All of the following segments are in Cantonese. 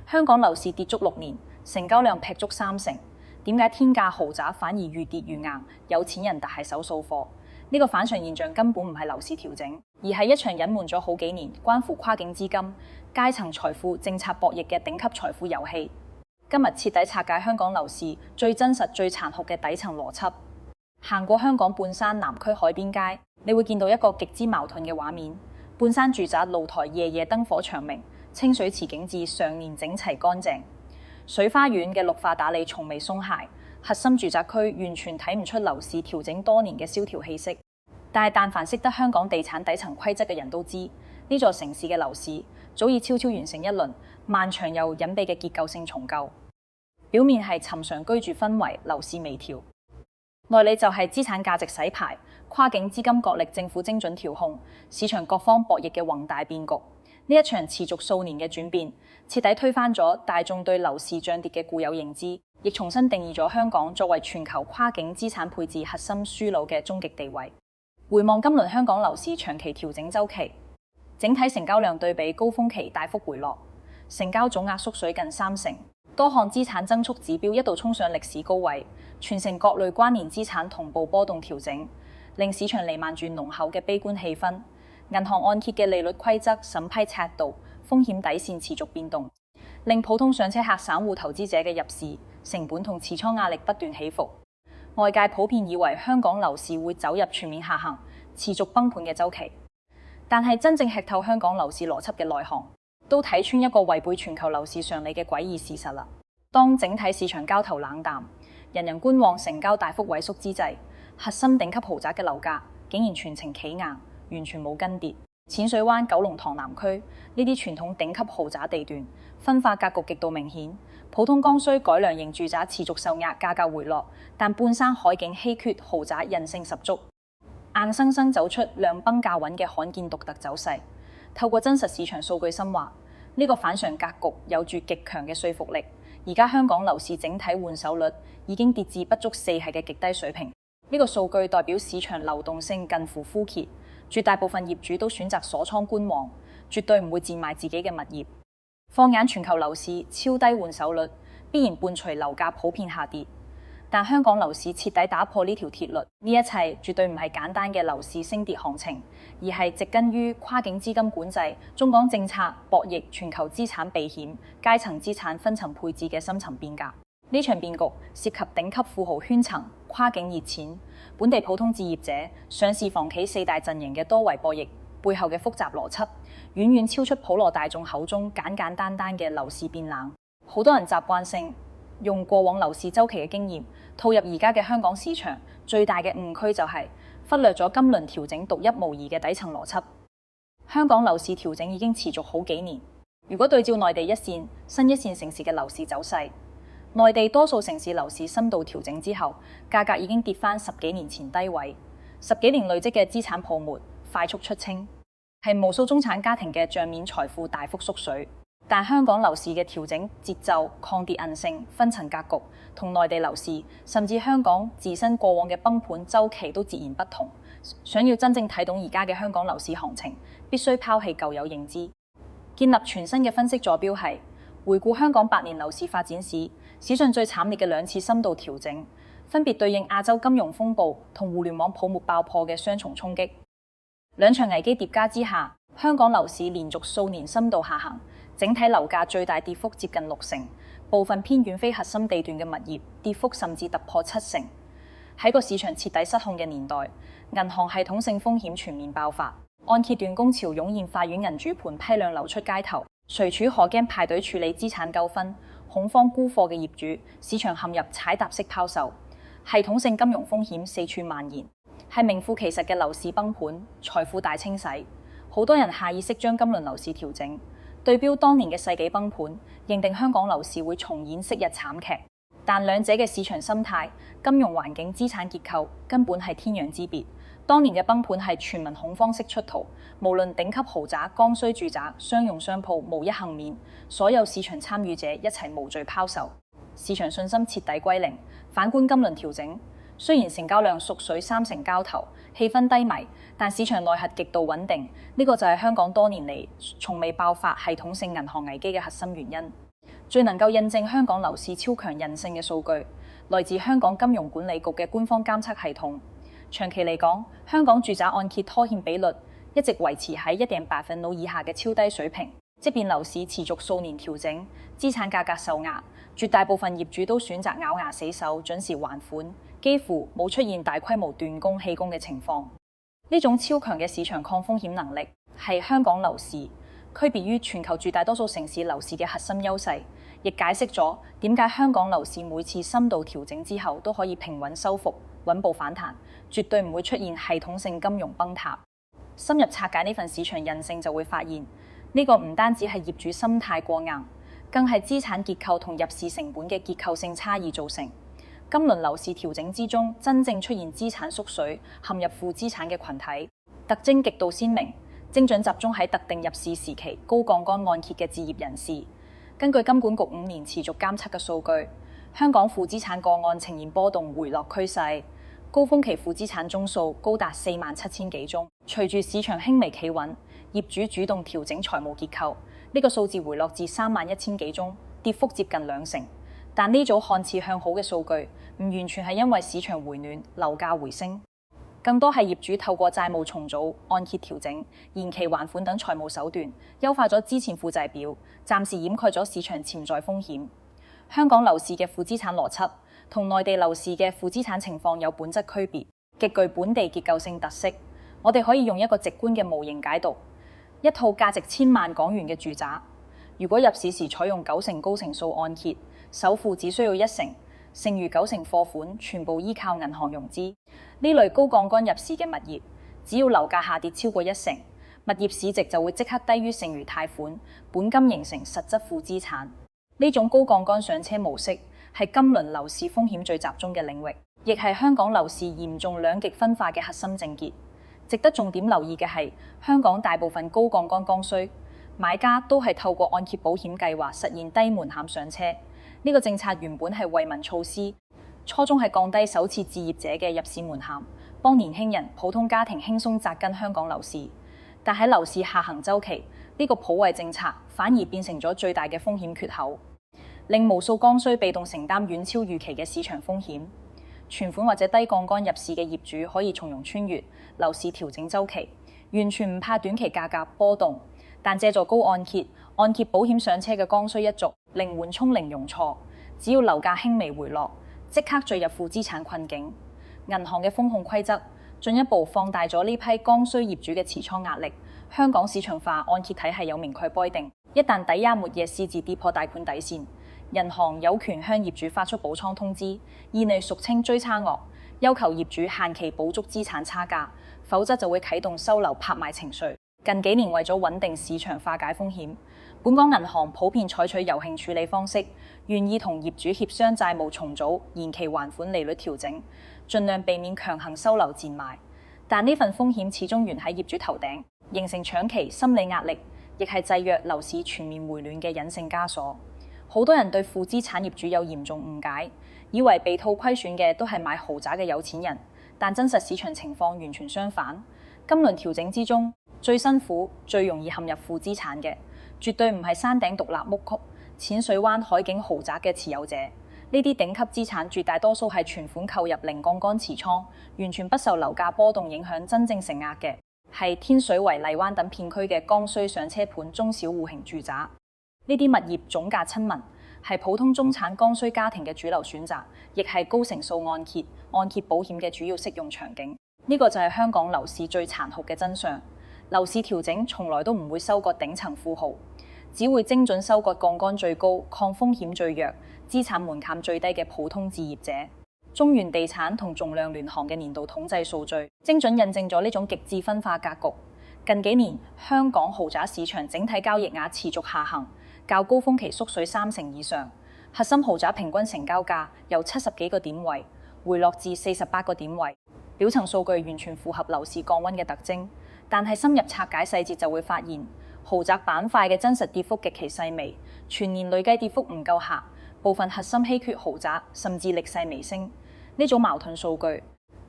香港樓市跌足6年，成交量劈足30%，點解天價豪宅反而愈跌愈硬？有錢人大手掃貨，呢個反常現象根本唔係樓市調整，而係一場隱瞞咗好幾年、關乎跨境資金、階層財富、政策博弈嘅頂級財富遊戲。今日徹底拆解香港樓市最真實、最殘酷嘅底層邏輯。行過香港半山南區海邊街，你會見到一個極之矛盾嘅畫面：半山住宅露台夜夜燈火長明，清水池景致常年整齊乾淨，水花園嘅綠化打理從未鬆懈，核心住宅區完全睇唔出樓市調整多年嘅蕭條氣息。但凡識得香港地產底層規則嘅人都知，呢座城市嘅樓市早已悄悄完成一輪漫長又隱秘嘅結構性重構。表面係尋常居住氛圍，樓市微調，內裏就係資產價值洗牌、跨境資金角力、政府精準調控、市場各方博弈嘅宏大變局。呢一場持續數年嘅轉變，徹底推翻咗大眾對樓市漲跌嘅固有認知，亦重新定義咗香港作為全球跨境資產配置核心樞紐嘅終極地位。回望今輪香港樓市長期調整週期，整體成交量對比高峰期大幅回落，成交總額縮水近30%，多項資產增速指標一度衝上歷史高位，全城各類關聯資產同步波動調整，令市場瀰漫住濃厚嘅悲觀氣氛。銀行按揭嘅利率規則、審批尺度、風險底線持續變動，令普通上車客散戶投資者嘅入市成本同持倉壓力不斷起伏。外界普遍以為香港樓市會走入全面下行、持續崩盤嘅週期，但係真正吃透香港樓市邏輯嘅內行，都睇穿一個違背全球樓市常理嘅詭異事實啦。當整體市場交投冷淡、人人觀望、成交大幅萎縮之際，核心頂級豪宅嘅樓價竟然全程企硬，完全冇跟跌。淺水灣、九龍塘南區呢啲傳統頂級豪宅地段，分化格局極度明顯。普通剛需改良型住宅持續受壓，價格回落，但半山海景稀缺豪宅韌性十足，硬生生走出量崩價穩嘅罕見獨特走勢。透過真實市場數據深化，呢個反常格局有住極強嘅說服力。而家香港樓市整體換手率已經跌至不足4係嘅極低水平，呢個數據代表市場流動性近乎枯竭，絕大部分業主都選擇鎖倉觀望，絕對唔會賤賣自己嘅物業。放眼全球樓市，超低換手率必然伴隨樓價普遍下跌，但香港樓市徹底打破呢條鐵律，呢一切絕對唔係簡單嘅樓市升跌行情，而係植根於跨境資金管制、中港政策博弈、全球資產避險、階層資產分層配置嘅深層變革。呢場變局涉及頂級富豪圈層、跨境熱錢、本地普通置業者、上市房企4大陣營嘅多維博弈背後嘅複雜邏輯，遠遠超出普羅大眾口中簡簡單單嘅樓市變冷。好多人習慣性用過往樓市週期嘅經驗套入而家嘅香港市場，最大嘅誤區就係忽略咗今輪調整獨一無二嘅底層邏輯。香港樓市調整已經持續好幾年，如果對照內地一線、新一線城市嘅樓市走勢，內地多數城市樓市深度調整之後，價格已經跌返10幾年前低位，10幾年累積嘅資產泡沫快速出清，係無數中產家庭嘅帳面財富大幅縮水。但香港樓市嘅調整節奏、抗跌韌性、分層格局，同內地樓市甚至香港自身過往嘅崩盤週期都截然不同。想要真正睇懂而家嘅香港樓市行情，必須拋棄舊有認知，建立全新嘅分析坐標係回顧香港8年樓市發展史，史上最慘烈嘅2次深度調整，分別對應亞洲金融風暴同互聯網泡沫爆破嘅雙重衝擊。兩場危機疊加之下，香港樓市連續數年深度下行，整體樓價最大跌幅接近60%，部分偏遠非核心地段嘅物業跌幅甚至突破70%。喺個市場徹底失控嘅年代，銀行系統性風險全面爆發，按揭斷供潮湧現，法院銀主盤批量流出街頭，隨處可驚排隊處理資產糾紛，恐慌沽貨嘅業主，市場陷入踩踏式拋售，系統性金融風險四處蔓延，係名副其實嘅樓市崩盤、財富大清洗。好多人下意識將今輪樓市調整對標當年嘅世紀崩盤，認定香港樓市會重演昔日慘劇，但兩者嘅市場生態、金融環境、資產結構根本係天壤之別。當年嘅崩盤係全民恐慌式出逃，無論頂級豪宅、剛需住宅、商用商鋪無一幸免，所有市場參與者一齊無罪拋售，市場信心徹底歸零。反觀今輪調整，雖然成交量縮水30%交投，氣氛低迷，但市場內核極度穩定，呢個就係香港多年嚟從未爆發系統性銀行危機嘅核心原因。最能夠印證香港樓市超強韌性嘅數據，來自香港金融管理局嘅官方監測系統。長期嚟講，香港住宅按揭拖欠比率一直維持喺1.8%以下嘅超低水平。即便樓市持續數年調整，資產價格受壓，絕大部分業主都選擇咬牙死守，準時還款，幾乎冇出現大規模斷供棄供嘅情況。呢種超強嘅市場抗風險能力係香港樓市區別於全球絕大多數城市樓市嘅核心優勢，亦解釋咗點解香港樓市每次深度調整之後都可以平穩收復、穩步反彈，絕對唔會出現系統性金融崩塌。深入拆解呢份市場韌性，就會發現呢個唔單止係業主心態過硬，更係資產結構同入市成本嘅結構性差異造成。今輪樓市調整之中，真正出現資產縮水、陷入負資產嘅群體，特徵極度鮮明，精準集中喺特定入市時期高槓桿按揭嘅置業人士。根據金管局5年持續監測嘅數據，香港負資產個案呈現波動回落趨勢，高峰期負資產宗數高達47000幾宗。隨住市場輕微企穩，業主主動調整財務結構，呢個數字回落至31000幾宗，跌幅接近2成。但呢組看似向好嘅數據，唔完全係因為市場回暖、樓價回升，更多係業主透過債務重組、按揭調整、延期還款等財務手段，優化咗之前負債表，暫時掩蓋咗市場潛在風險。香港樓市嘅負資產邏輯同內地樓市嘅負資產情況有本質區別，極具本地結構性特色。我哋可以用一個直觀嘅模型解讀：一套價值1000萬港元嘅住宅，如果入市時採用9成高成數按揭，首付只需要1成，剩餘9成貨款全部依靠銀行融資。呢類高槓桿入市嘅物業，只要樓價下跌超過1成，物業市值就會即刻低於剩餘貸款，本金形成實質負資產。呢種高槓桿上車模式係今輪樓市風險最集中嘅領域，亦係香港樓市嚴重兩極分化嘅核心症結。值得重點留意嘅係，香港大部分高槓桿剛需買家都係透過按揭保險計劃實現低門檻上車。呢個政策原本係惠民措施，初衷係降低首次置業者嘅入市門檻，幫年輕人、普通家庭輕鬆扎根香港樓市。但喺樓市下行週期，呢個普惠政策反而變成咗最大嘅風險缺口，令無數剛需被動承擔遠超預期嘅市場風險。存款或者低槓桿入市嘅業主可以從容穿越樓市調整週期，完全唔怕短期價格波動。但借助高按揭保險上車嘅剛需一族，零緩衝零容錯，只要樓價輕微回落，即刻墜入負資產困境。銀行嘅風控規則進一步放大咗呢批剛需業主嘅持倉壓力。香港市場化按揭體系有明確規定，一旦抵押末夜私自跌破貸款底線，銀行有權向業主發出補倉通知，意味俗稱追差額，要求業主限期補足資產差價，否則就會啟動收樓拍賣程序。近幾年為咗穩定市場化解風險，本港銀行普遍採取柔性處理方式，願意同業主協商債務重組、延期還款利率調整，盡量避免強行收樓賤賣。但呢份風險始終懸喺業主頭頂，形成長期心理壓力，亦係制約樓市全面回暖嘅隱性枷鎖。好多人對負資產業主有嚴重誤解，以為被套虧損嘅都係買豪宅嘅有錢人，但真實市場情況完全相反。今輪調整之中，最辛苦、最容易陷入負資產嘅，絕對唔係山頂獨立屋區、淺水灣海景豪宅嘅持有者。呢啲頂級資產絕大多數係存款購入零槓桿持倉，完全不受樓價波動影響，真正承壓嘅係天水圍、荔灣等片區嘅剛需上車盤中小戶型住宅。呢啲物業總價親民，係普通中產剛需家庭嘅主流選擇，亦係高成數按揭保險嘅主要適用場景。呢個就係香港樓市最殘酷嘅真相。樓市調整從來都唔會收割頂層富豪，只會精準收割槓桿最高、抗風險最弱、資產門檻最低嘅普通置業者。中原地產同仲量聯行嘅年度統計數據，精準印證咗呢種極致分化格局。近幾年，香港豪宅市場整體交易額持續下行，較高峰期縮水3成以上。核心豪宅平均成交價由70幾個點位回落至48個點位。表層數據完全符合樓市降溫嘅特徵。但係深入拆解細節就會發現，豪宅板塊嘅真實跌幅極其細微，全年累計跌幅唔夠嚇，部分核心稀缺豪宅甚至逆勢微升。呢種矛盾數據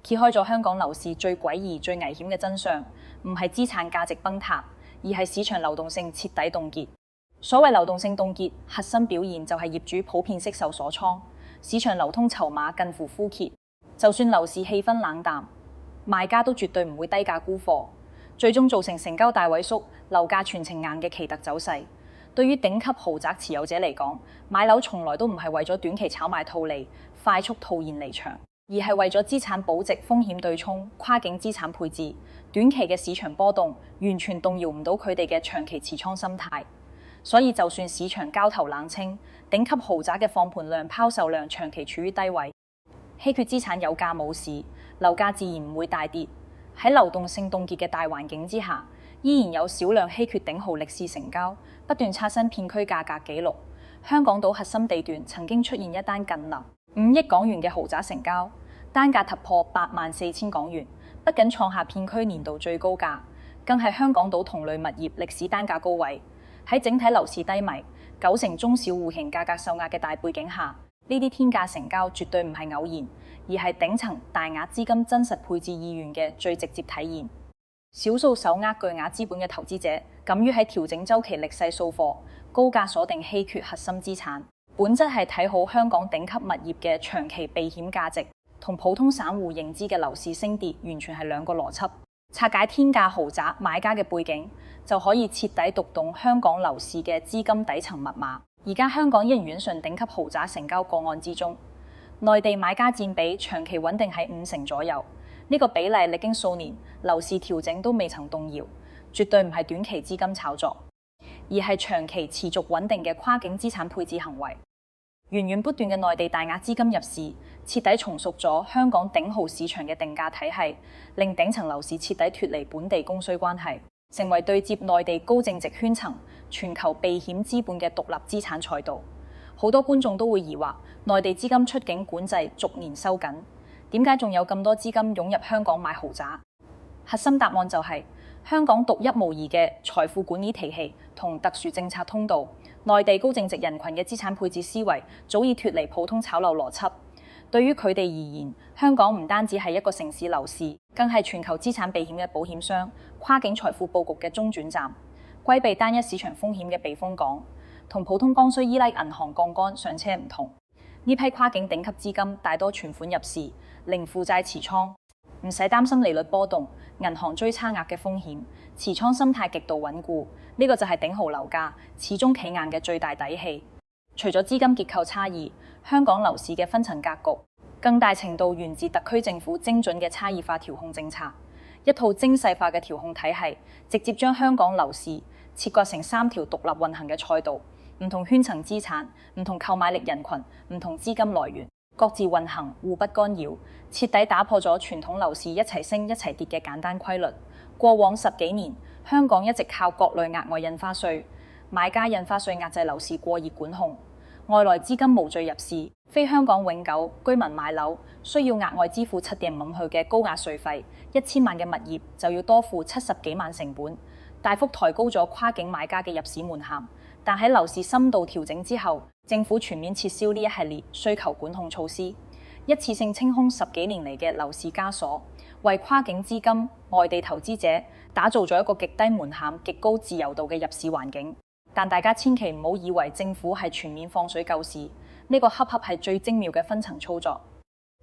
揭開咗香港樓市最詭異、最危險嘅真相，唔係資產價值崩塌，而係市場流動性徹底凍結。所謂流動性凍結，核心表現就係業主普遍惜售鎖倉，市場流通籌碼近乎枯竭。就算樓市氣氛冷淡，賣家都絕對唔會低價沽貨，最終造成成交大萎縮、樓價全程硬嘅奇特走勢。對於頂級豪宅持有者嚟講，買樓從來都唔係為咗短期炒賣套利、快速套現離場，而係為咗資產保值、風險對沖、跨境資產配置。短期嘅市場波動完全動搖唔到佢哋嘅長期持倉心態。所以就算市場交投冷清，頂級豪宅嘅放盤量、拋售量長期處於低位，稀缺資產有價冇市，樓價自然唔會大跌。喺流動性凍結嘅大環境之下，依然有少量稀缺頂號歷史成交，不斷刷新片區價格紀錄。香港島核心地段曾經出現一單近5億港元嘅豪宅成交，單價突破84000港元，不僅創下片區年度最高價，更係香港島同類物業歷史單價高位。喺整體樓市低迷、90%中小戶型價格受壓嘅大背景下，呢啲天價成交絕對唔係偶然，而係頂層大額資金真實配置意願嘅最直接體現。少數手握巨額資本嘅投資者，敢於喺調整週期逆勢掃貨，高價鎖定稀缺核心資產，本質係睇好香港頂級物業嘅長期避險價值，同普通散戶認知嘅樓市升跌完全係兩個邏輯。拆解天價豪宅買家嘅背景，就可以徹底讀懂香港樓市嘅資金底層密碼。而家香港仍然順頂級豪宅成交個案之中，內地買家佔比長期穩定喺50%左右，呢個比例歷經數年樓市調整都未曾動搖，絕對唔係短期資金炒作，而係長期持續穩定嘅跨境資產配置行為。源源不斷嘅內地大額資金入市，徹底重塑咗香港頂豪市場嘅定價體系，令頂層樓市徹底脫離本地供需關係，成為對接內地高淨值圈層、全球避險資本嘅獨立資產賽道。好多觀眾都會疑惑，內地資金出境管制逐年收緊，點解仲有咁多資金湧入香港買豪宅？核心答案就係香港獨一無二嘅財富管理體系同特殊政策通道。內地高淨值人群嘅資產配置思維早已脫離普通炒樓邏輯。對於佢哋而言，香港唔單止係一個城市樓市，更係全球資產避險嘅保險商、跨境財富佈局嘅中轉站、規避單一市場風險嘅避風港。同普通剛需依賴銀行槓桿上車唔同，呢批跨境頂級資金大多存款入市，零負債持倉，唔使擔心利率波動、銀行追差額嘅風險，持倉心態極度穩固。呢個就係頂豪樓價始終企硬嘅最大底氣。除咗資金結構差異，香港樓市嘅分層格局更大程度源自特區政府精準嘅差異化調控政策，一套精細化嘅調控體系，直接將香港樓市切割成3條獨立運行嘅賽道，唔同圈層資產、唔同購買力人群、唔同資金來源，各自運行，互不干擾，徹底打破咗傳統樓市一齊升一齊跌嘅簡單規律。過往10幾年，香港一直靠各類額外印花稅、買家印花稅壓制樓市過熱管控，外來資金無序入市，非香港永久居民買樓需要額外支付7.5%嘅高額稅費，1000萬嘅物業就要多付70幾萬成本，大幅抬高咗跨境買家嘅入市門檻。但喺樓市深度調整之後，政府全面撤銷呢一系列需求管控措施，一次性清空10幾年嚟嘅樓市枷鎖，為跨境資金、外地投資者打造咗一個極低門檻、極高自由度嘅入市環境。但大家千祈唔好以為政府係全面放水救市，呢個恰恰係最精妙嘅分層操作。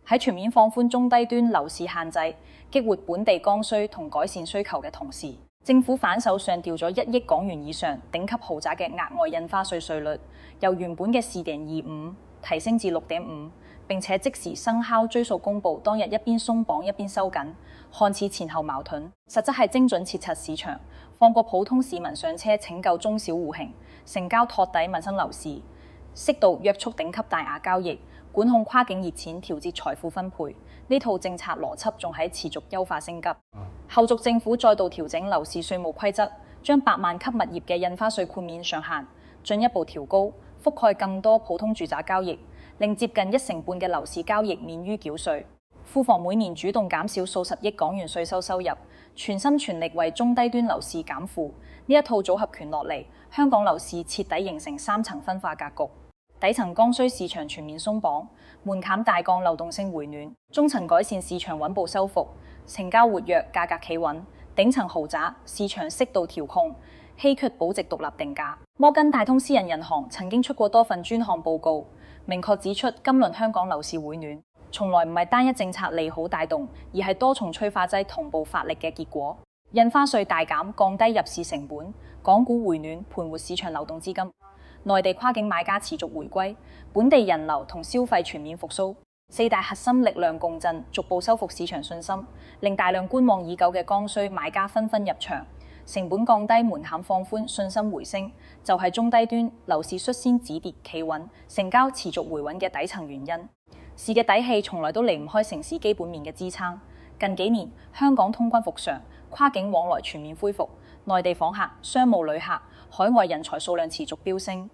喺全面放寬中低端樓市限制、激活本地剛需同改善需求嘅同時，政府反手上調咗1億港元以上頂級豪宅嘅額外印花稅稅率，由原本嘅4.25%提升至6.5%，並且即時生效追溯公佈當日一邊鬆綁一邊收緊，看似前後矛盾，實質係精準切測市場，放過普通市民上車拯救中小戶型，成交托底民生樓市，適度約束頂級大額交易，管控跨境熱錢，調節財富分配。呢套政策邏輯仲喺持續優化升級。後續政府再度調整樓市稅務規則，將百萬級物業嘅印花稅豁免上限進一步調高，覆蓋更多普通住宅交易，令接近1成半嘅樓市交易免於繳稅。庫房每年主動減少數十億港元稅收入，全心全力為中低端樓市減負。呢一套組合拳落嚟，香港樓市徹底形成3層分化格局。底層剛需市場全面鬆綁，門檻大降，流動性回暖；中層改善市場穩步收復，成交活躍，價格企穩；頂層豪宅市場適度調控，稀缺保值獨立定價。摩根大通私人銀行曾經出過多份專項報告，明確指出今輪香港樓市回暖，從來唔係單一政策利好帶動，而係多重催化劑同步發力嘅結果。印花稅大減，降低入市成本，港股回暖，盤活市場流動資金，內地跨境買家持續回歸，本地人流同消費全面復甦，四大核心力量共振，逐步收復市場信心，令大量觀望已久嘅剛需買家紛紛入場，成本降低，門檻放寬，信心回升，就係中低端樓市率先止跌企穩，成交持續回穩嘅底層原因。市嘅底氣從來都離唔開城市基本面嘅支撐。近幾年香港通關復常，跨境往來全面恢復，內地訪客、商務旅客、海外人才數量持續飆升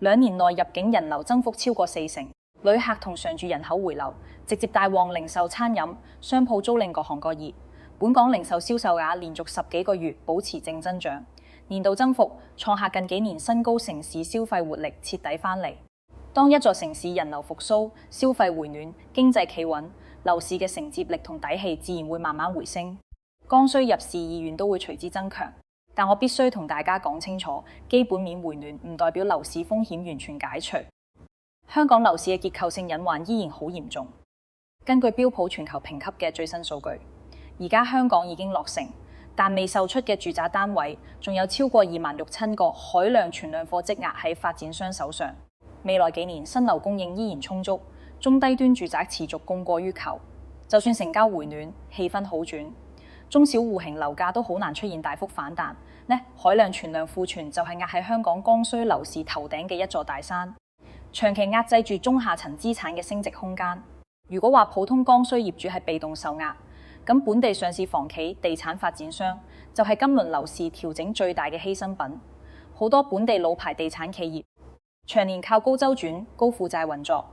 ，2年內入境人流增幅超過40%，旅客同常住人口回流，直接帶旺零售、餐飲、商鋪租賃各行各業。本港零售銷售額連續10幾個月保持正增長，年度增幅創下近幾年新高，城市消費活力徹底翻嚟。當一座城市人流復甦、消費回暖、經濟企穩，樓市嘅承接力同底氣自然會慢慢回升，剛需入市意願都會隨之增強。但我必須同大家講清楚，基本面回暖唔代表樓市風險完全解除。香港樓市嘅結構性隱患依然好嚴重。根據標普全球評級嘅最新數據，而家香港已經落成，但未售出嘅住宅單位仲有超過26,000個海量存量貨積壓喺發展商手上。未來幾年新樓供應依然充足，中低端住宅持續供過於求。就算成交回暖，氣氛好轉，中小戶型樓價都好難出現大幅反彈。海量存量庫存就係壓喺香港剛需樓市頭頂嘅一座大山，長期壓制住中下層資產嘅升值空間。如果話普通剛需業主係被動受壓，咁本地上市房企、地產發展商就係今輪樓市調整最大嘅犧牲品。好多本地老牌地產企業長年靠高周轉、高負債運作，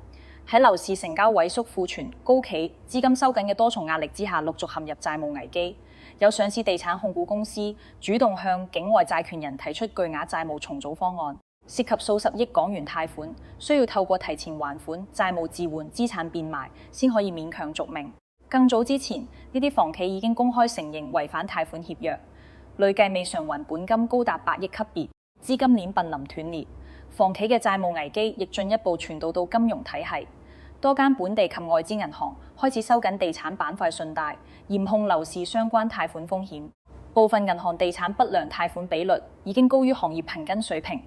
喺樓市成交萎縮、庫存高企、資金收緊嘅多重壓力之下，陸續陷入債務危機。有上市地產控股公司主動向境外債權人提出巨額債務重組方案，涉及數十億港元貸款，需要透過提前還款、債務置換、資產變賣先可以勉強續命。更早之前，呢啲房企已經公開承認違反貸款協約，累計未償還本金高達8億級別，資金鏈瀕臨斷裂。房企嘅債務危機亦進一步傳導到金融體系，多間本地及外資銀行開始收緊地產板塊信貸，嚴控樓市相關貸款風險。部分銀行地產不良貸款比率已經高於行業平均水平，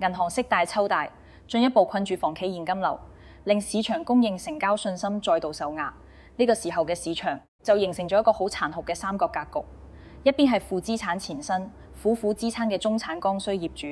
銀行息貸抽貸，進一步困住房企現金流，令市場供應成交信心再度受壓。呢個時候嘅市場就形成咗一個好殘酷嘅三角格局，一邊係負資產纏身、苦苦支撐嘅中產剛需業主，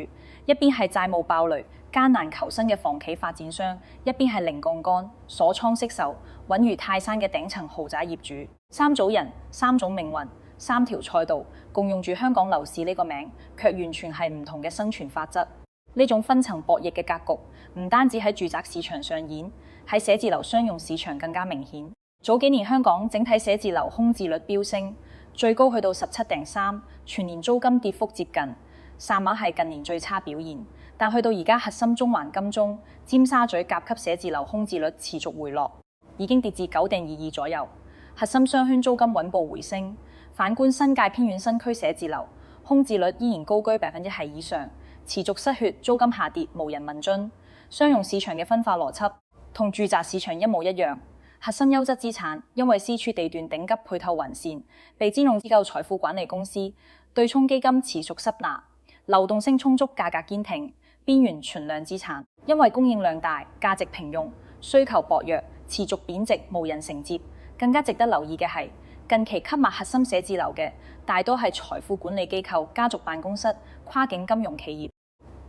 一邊係債務爆雷、艱難求生嘅房企發展商，一邊係零槓桿、鎖倉惜售、穩如泰山嘅頂層豪宅業主。三組人、三種命運、三條賽道，共用住香港樓市呢個名，卻完全係唔同嘅生存法則。呢種分層博弈嘅格局，唔單止喺住宅市場上演，喺寫字樓商用市場更加明顯。早幾年香港整體寫字樓空置率飆升，最高去到17.3%，全年租金跌幅接近，散碼係近年最差表現。但去到而家，核心中環、金鐘、尖沙咀甲級寫字樓空置率持續回落，已經跌至9.22左右。核心商圈租金穩步回升。反觀新界偏遠新區寫字樓，空置率依然高居1%以上，持續失血，租金下跌，無人問津。商用市場嘅分化邏輯同住宅市場一模一樣。核心優質資產因為私處地段頂級配套完善，被專用機構財富管理公司、對沖基金持續吸納，流動性充足，價格堅挺。邊緣存量資產因為供應量大、價值平庸、需求薄弱，持續貶值，無人承接。更加值得留意嘅係，近期吸納核心寫字樓嘅大多係財富管理機構、家族辦公室、跨境金融企業。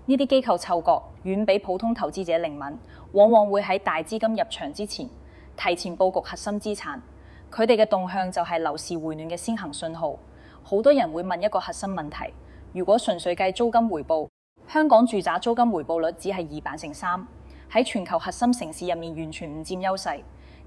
呢啲機構嗅覺遠比普通投資者靈敏，往往會喺大資金入場之前提前佈局核心資產。佢哋嘅動向就係樓市回暖嘅先行信號。好多人會問一個核心問題：如果純粹計租金回報，香港住宅租金回報率只係2/3，喺全球核心城市入面完全唔佔優勢，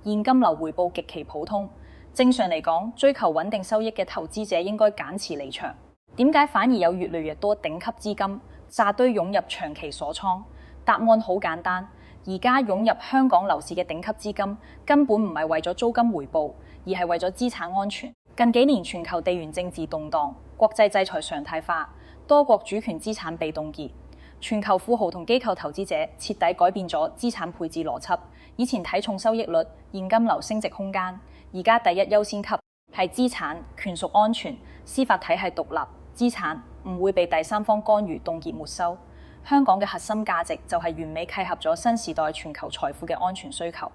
現金流回報極其普通。正常嚟講，追求穩定收益嘅投資者應該減持離場。點解反而有越嚟越多頂級資金扎堆湧入長期鎖倉？答案好簡單，而家湧入香港樓市嘅頂級資金根本唔係為咗租金回報，而係為咗資產安全。近幾年全球地緣政治動盪，國際制裁常態化，多國主權資產被凍結，全球富豪同機構投資者徹底改變咗資產配置邏輯。以前睇重收益率、現金流升值空間，而家第一優先級係資產權屬安全，司法體系獨立，資產唔會被第三方干預凍結沒收。香港嘅核心價值就係完美契合咗新時代全球財富嘅安全需求。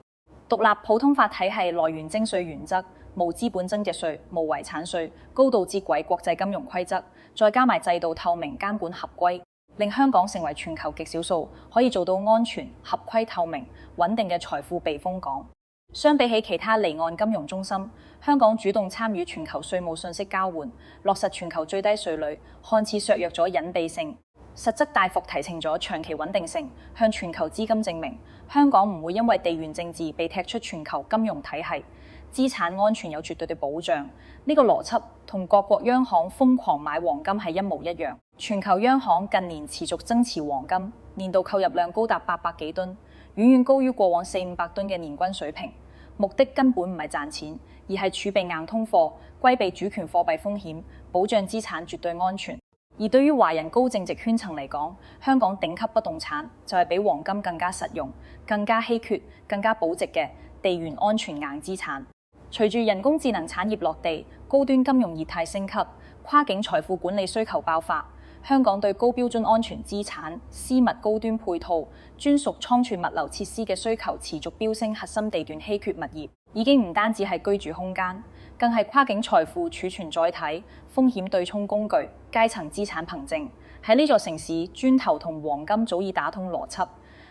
獨立普通法體系來源徵稅原則，無資本增值稅、無遺產稅，高度接軌國際金融規則，再加埋制度透明、監管合規，令香港成為全球極少數可以做到安全、合規、透明、穩定嘅財富避風港。相比起其他離岸金融中心，香港主動參與全球稅務信息交換，落實全球最低稅率，看似削弱咗隱蔽性，實則大幅提升咗長期穩定性，向全球資金證明香港唔會因為地緣政治被踢出全球金融體系，資產安全有絕對嘅保障。呢個邏輯同各國央行瘋狂買黃金係一模一樣。全球央行近年持續增持黃金，年度購入量高達800幾噸，遠遠高於過往400-500噸嘅年均水平。目的根本唔係賺錢，而係儲備硬通貨，規避主權貨幣風險，保障資產絕對安全。而對於華人高淨值圈層嚟講，香港頂級不動產就係比黃金更加實用、更加稀缺、更加保值嘅地緣安全硬資產。隨住人工智能產業落地，高端金融業態升級，跨境財富管理需求爆發，香港對高標準安全資產、私密高端配套、專屬倉儲物流設施嘅需求持續飆升，核心地段稀缺物業已經唔單止係居住空間，更係跨境財富儲存載體、風險對沖工具、階層資產憑證。喺呢座城市，磚頭同黃金早已打通邏輯，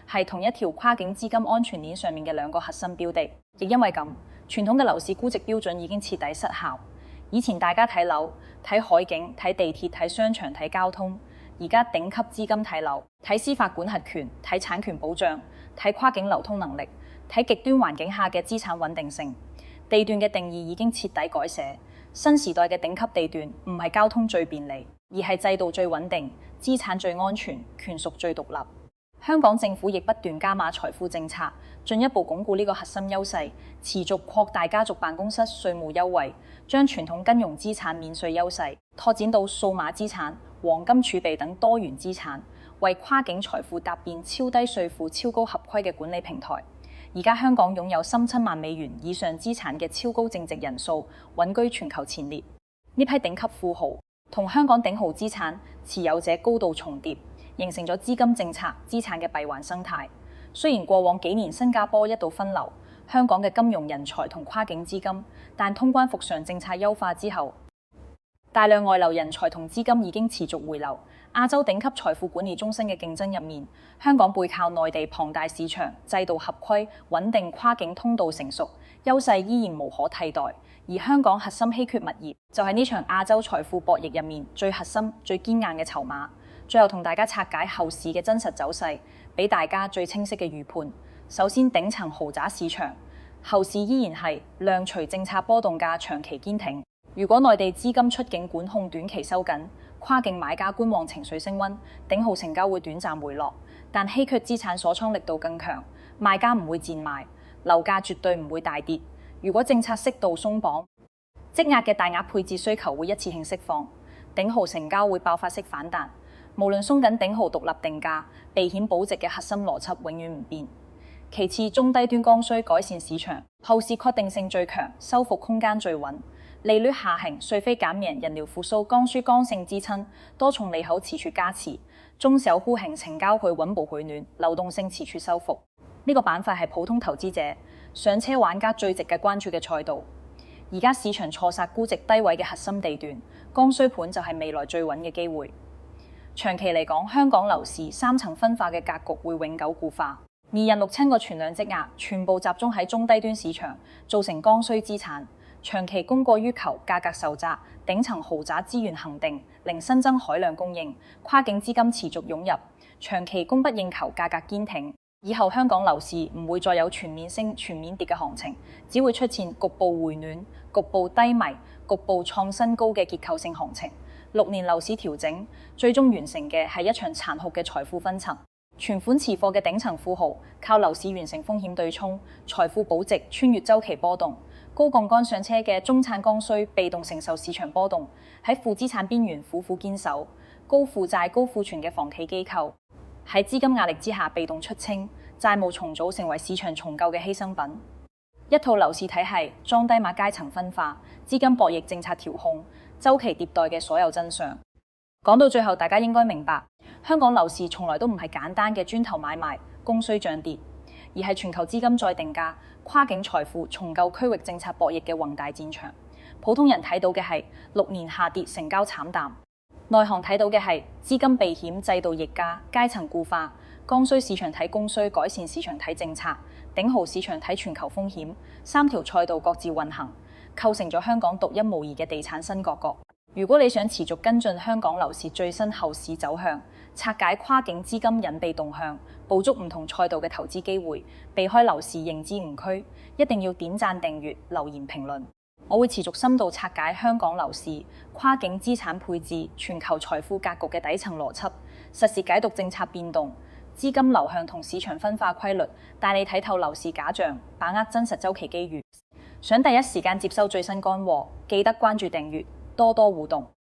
係同一條跨境資金安全鏈上面嘅兩個核心標的。亦因為咁，傳統嘅樓市估值標準已經徹底失效。以前大家睇樓、睇海景、睇地鐵、睇商場、睇交通，而家頂級資金睇樓、睇司法管轄權、睇產權保障、睇跨境流通能力、睇極端環境下嘅資產穩定性。地段嘅定義已經徹底改寫，新時代嘅頂級地段唔係交通最便利，而係制度最穩定、資產最安全、權屬最獨立。香港政府亦不斷加碼財富政策，進一步鞏固呢個核心優勢，持續擴大家族辦公室稅務優惠，將傳統金融資產免稅優勢拓展到數碼資產、黃金儲備等多元資產，為跨境財富搭建超低稅負、超高合規嘅管理平台。而家香港擁有$30,000,000以上資產嘅超高淨值人數，穩居全球前列。呢批頂級富豪同香港頂豪資產持有者高度重疊，形成咗資金政策資產嘅閉環生態。雖然過往幾年新加坡一度分流香港嘅金融人才同跨境資金，但通關復常政策優化之後，大量外流人才同資金已經持續回流。亞洲頂級財富管理中心嘅競爭入面，香港背靠內地龐大市場、制度合規、穩定跨境通道成熟，優勢依然無可替代。而香港核心稀缺物業就係呢場亞洲財富博弈入面最核心、最堅硬嘅籌碼。最後同大家拆解後市嘅真實走勢，俾大家最清晰嘅預判。首先，頂層豪宅市場後市依然係量隨政策波動價長期堅挺。如果內地資金出境管控短期收緊，跨境買家觀望情緒升溫，頂豪成交會短暫回落。但稀缺資產鎖倉力度更強，賣家唔會賤賣，樓價絕對唔會大跌。如果政策適度鬆綁，積壓嘅大額配置需求會一次性釋放，頂豪成交會爆發式反彈。無論鬆緊頂豪獨立定價、避險保值嘅核心邏輯永遠唔變。其次，中低端剛需改善市場，後市確定性最強，收復空間最穩。利率下行、稅非減免、人療復甦、剛需剛性支撐，多重利口持續加持，中小戶型成交去穩步回暖，流動性持續收復。呢個板塊係普通投資者、上車玩家最值得關注嘅賽道。而家市場錯殺估值低位嘅核心地段，剛需盤就係未來最穩嘅機會。長期嚟講，香港樓市三層分化嘅格局會永久固化，而近6,700個存量積壓全部集中喺中低端市場，造成剛需資產。長期供過於求，價格受壓，頂層豪宅資源恆定，零新增海量供應，跨境資金持續湧入，長期供不應求，價格堅挺。以後香港樓市唔會再有全面升、全面跌嘅行情，只會出現局部回暖、局部低迷、局部創新高嘅結構性行情。6年樓市調整，最終完成嘅係一場殘酷嘅財富分層。存款持貨嘅頂層富豪靠樓市完成風險對沖，財富保值，穿越週期波動。高槓桿上車嘅中產剛需被動承受市場波動，喺負資產邊緣苦苦堅守。高負債、高庫存嘅房企機構，喺資金壓力之下被動出清，債務重組成為市場重構嘅犧牲品。一套樓市體系裝低碼階層分化、資金博弈、政策調控、週期迭代嘅所有真相。講到最後，大家應該明白，香港樓市從來都唔係簡單嘅磚頭買賣、供需漲跌，而係全球資金再定價、跨境財富重構區域政策博弈嘅宏大戰場。普通人睇到嘅係6年下跌、成交慘淡；內行睇到嘅係資金避險、制度逆價、階層固化、剛需市場睇供需、改善市場睇政策、頂豪市場睇全球風險，三條賽道各自運行，構成咗香港獨一無二嘅地產新角角。如果你想持續跟進香港樓市最新後市走向，拆解跨境資金隱秘動向，捕捉唔同賽道嘅投資機會，避開樓市認知誤區，一定要點讚、訂閱、留言、評論。我會持續深度拆解香港樓市、跨境資產配置、全球財富格局嘅底層邏輯，實時解讀政策變動、資金流向同市場分化規律，帶你睇透樓市假象，把握真實週期機遇。想第一時間接收最新乾貨，記得關注訂閱，多多互動。